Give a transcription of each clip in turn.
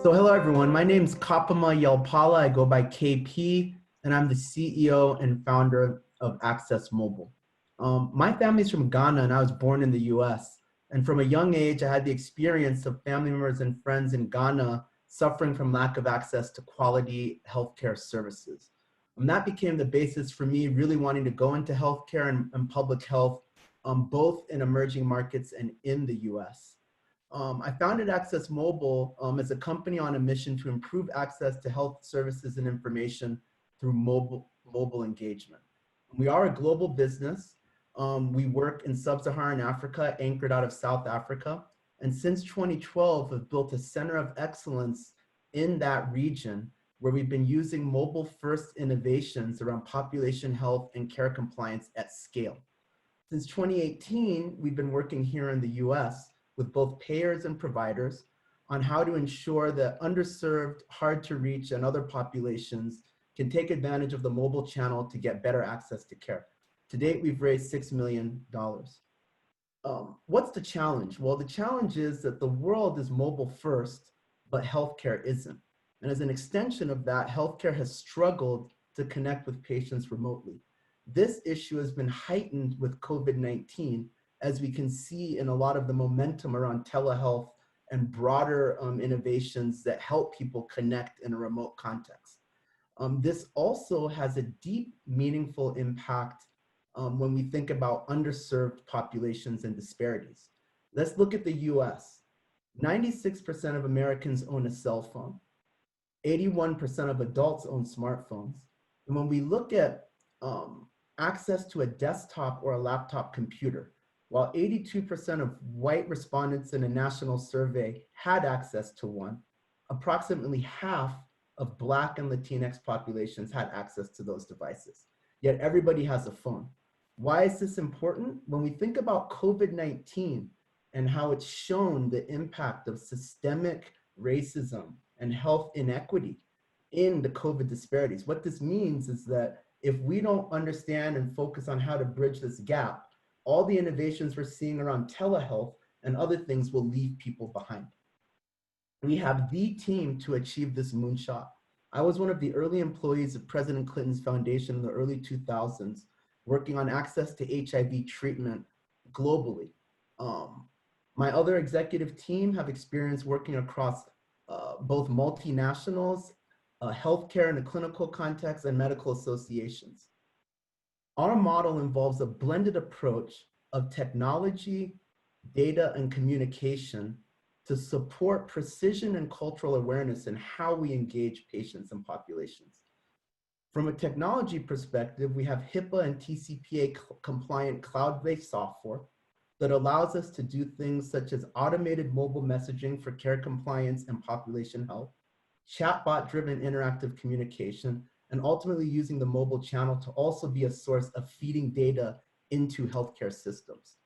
So hello everyone, my name's Kapama Yelpaala. I go by KP, and I'm the CEO and founder of Access Mobile. My family's from Ghana, and I was born in the US. And from a young age, I had the experience of family members and friends in Ghana suffering from lack of access to quality healthcare services. And that became the basis for me really wanting to go into healthcare and public health, both in emerging markets and in the US. I founded Access Mobile as a company on a mission to improve access to health services and information through mobile engagement. We are a global business. We work in sub-Saharan Africa, anchored out of South Africa. And since 2012, have built a center of excellence in that region where we've been using mobile-first innovations around population health and care compliance at scale. Since 2018, we've been working here in the US with both payers and providers on how to ensure that underserved, hard to reach, and other populations can take advantage of the mobile channel to get better access to care. To date, we've raised $6 million. What's the challenge? Well, the challenge is that the world is mobile first, but healthcare isn't. And as an extension of that, healthcare has struggled to connect with patients remotely. This issue has been heightened with COVID-19, as we can see in a lot of the momentum around telehealth and broader innovations that help people connect in a remote context. This also has a deep, meaningful impact when we think about underserved populations and disparities. Let's look at the US. 96% of Americans own a cell phone. 81% of adults own smartphones. And when we look at access to a desktop or a laptop computer, while 82% of white respondents in a national survey had access to one, approximately half of Black and Latinx populations had access to those devices. Yet everybody has a phone. Why is this important? When we think about COVID-19 and how it's shown the impact of systemic racism and health inequity in the COVID disparities, what this means is that if we don't understand and focus on how to bridge this gap, all the innovations we're seeing around telehealth and other things will leave people behind. We have the team to achieve this moonshot. I was one of the early employees of President Clinton's foundation in the early 2000s, working on access to HIV treatment globally. My other executive team have experience working across both multinationals, healthcare in a clinical context, and medical associations. Our model involves a blended approach of technology, data, and communication to support precision and cultural awareness in how we engage patients and populations. From a technology perspective, we have HIPAA and TCPA-compliant cloud-based software that allows us to do things such as automated mobile messaging for care compliance and population health, chatbot-driven interactive communication, and ultimately using the mobile channel to also be a source of feeding data into healthcare systems.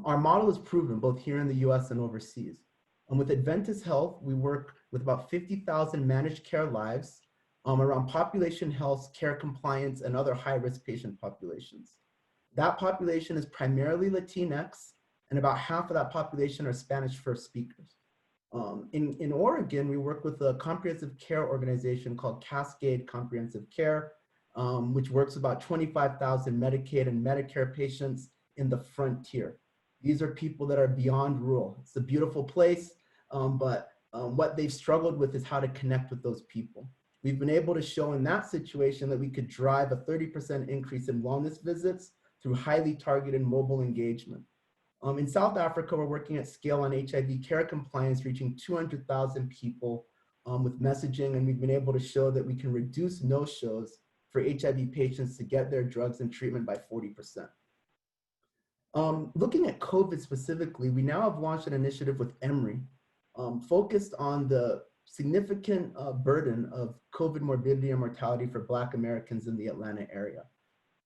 Our model is proven both here in the US and overseas. And with Adventist Health, we work with about 50,000 managed care lives around population health, care compliance, and other high-risk patient populations. That population is primarily Latinx, and about half of that population are Spanish first speakers. In Oregon, we work with a comprehensive care organization called Cascade Comprehensive Care, which works with about 25,000 Medicaid and Medicare patients in the frontier. These are people that are beyond rural. It's a beautiful place, but what they've struggled with is how to connect with those people. We've been able to show in that situation that we could drive a 30% increase in wellness visits through highly targeted mobile engagement. In South Africa, we're working at scale on HIV care compliance, reaching 200,000 people with messaging, and we've been able to show that we can reduce no-shows for HIV patients to get their drugs and treatment by 40%. Looking at COVID specifically, we now have launched an initiative with Emory, focused on the significant burden of COVID morbidity and mortality for Black Americans in the Atlanta area.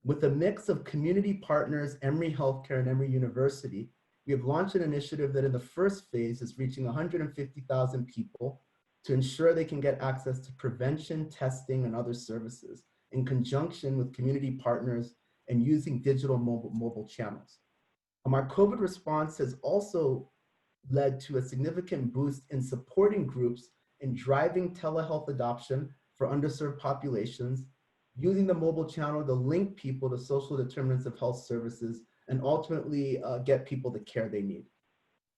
With a mix of community partners, Emory Healthcare and Emory University, we have launched an initiative that in the first phase is reaching 150,000 people to ensure they can get access to prevention, testing, and other services in conjunction with community partners and using digital mobile channels. Our COVID response has also led to a significant boost in supporting groups in driving telehealth adoption for underserved populations, using the mobile channel to link people to social determinants of health services, and ultimately get people the care they need.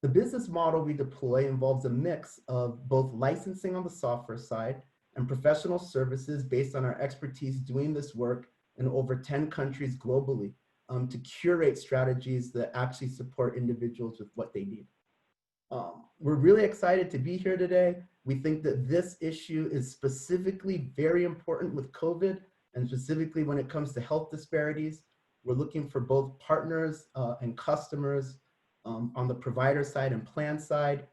The business model we deploy involves a mix of both licensing on the software side and professional services based on our expertise doing this work in over 10 countries globally to curate strategies that actually support individuals with what they need. We're really excited to be here today. We think that this issue is specifically very important with COVID, and specifically when it comes to health disparities. We're looking for both partners and customers on the provider side and plan side.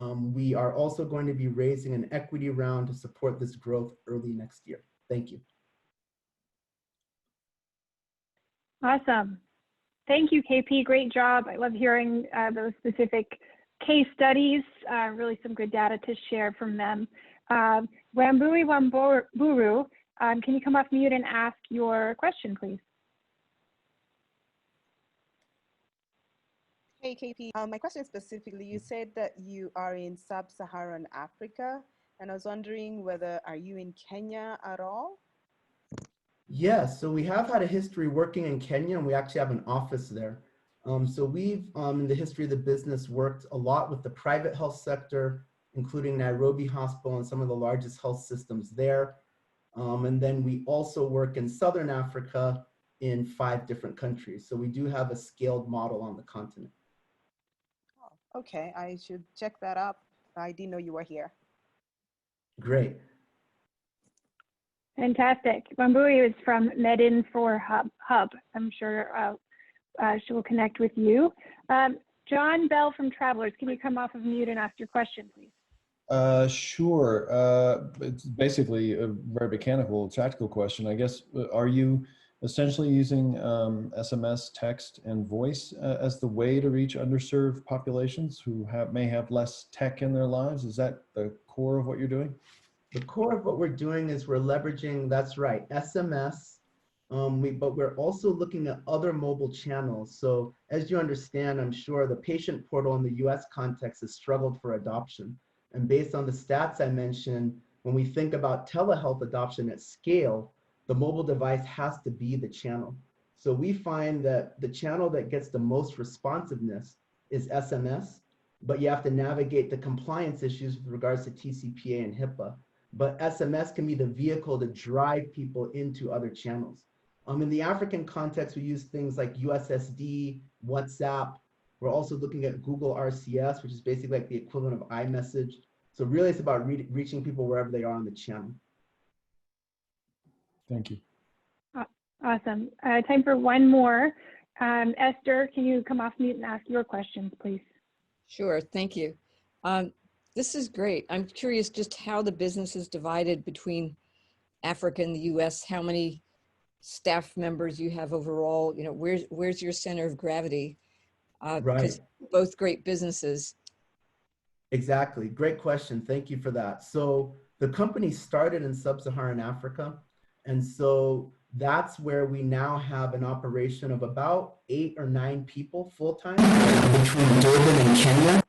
We are also going to be raising an equity round to support this growth early next year. Thank you. Awesome. Thank you, KP. Great job. I love hearing those specific case studies, really some good data to share from them. Wambui Wamburu, can you come off mute and ask your question, please? Hey, KP. My question specifically, you said that you are in sub-Saharan Africa, and I was wondering whether, are you in Kenya at all? Yes, so we have had a history working in Kenya, and we actually have an office there. So we've, in the history of the business, worked a lot with the private health sector, including Nairobi Hospital and some of the largest health systems there. And then we also work in Southern Africa in 5 different countries. So we do have a scaled model on the continent. Oh, okay, I should check that up. I didn't know you were here. Great. Fantastic. Wambui is from Medin for Hub. I'm sure she will connect with you. John Bell from Travelers, can you come off of mute and ask your question, please? Sure. It's basically a very mechanical, tactical question. I guess, are you essentially using SMS, text, and voice as the way to reach underserved populations who may have less tech in their lives? Is that the core of what you're doing? The core of what we're doing is we're leveraging, that's right, SMS, but we're also looking at other mobile channels. So as you understand, I'm sure the patient portal in the US context has struggled for adoption. And based on the stats I mentioned, when we think about telehealth adoption at scale, the mobile device has to be the channel. So we find that the channel that gets the most responsiveness is SMS, but you have to navigate the compliance issues with regards to TCPA and HIPAA. But SMS can be the vehicle to drive people into other channels. In the African context, we use things like USSD, WhatsApp. We're also looking at Google RCS, which is basically like the equivalent of iMessage. So really it's about reaching people wherever they are on the channel. Thank you. Awesome. Time for one more. Esther, can you come off mute and ask your questions, please? Sure, thank you. This is great. I'm curious just how the business is divided between Africa and the US, how many staff members you have overall, you know, where's your center of gravity? Because both great businesses. Exactly, great question, thank you for that. So the company started in sub-Saharan Africa, and so that's where we now have an operation of about 8 or 9 people full-time between Durban and Kenya.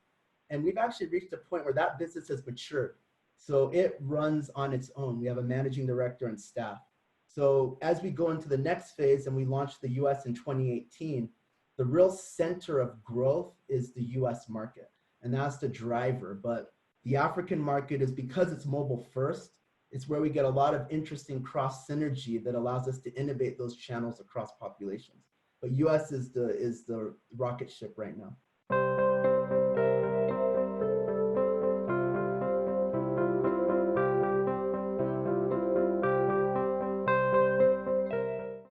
And we've actually reached a point where that business has matured. So it runs on its own. We have a managing director and staff. So as we go into the next phase and we launch the US in 2018, the real center of growth is the US market. And that's the driver. But the African market is, because it's mobile first, it's where we get a lot of interesting cross synergy that allows us to innovate those channels across populations. But US is the rocket ship right now.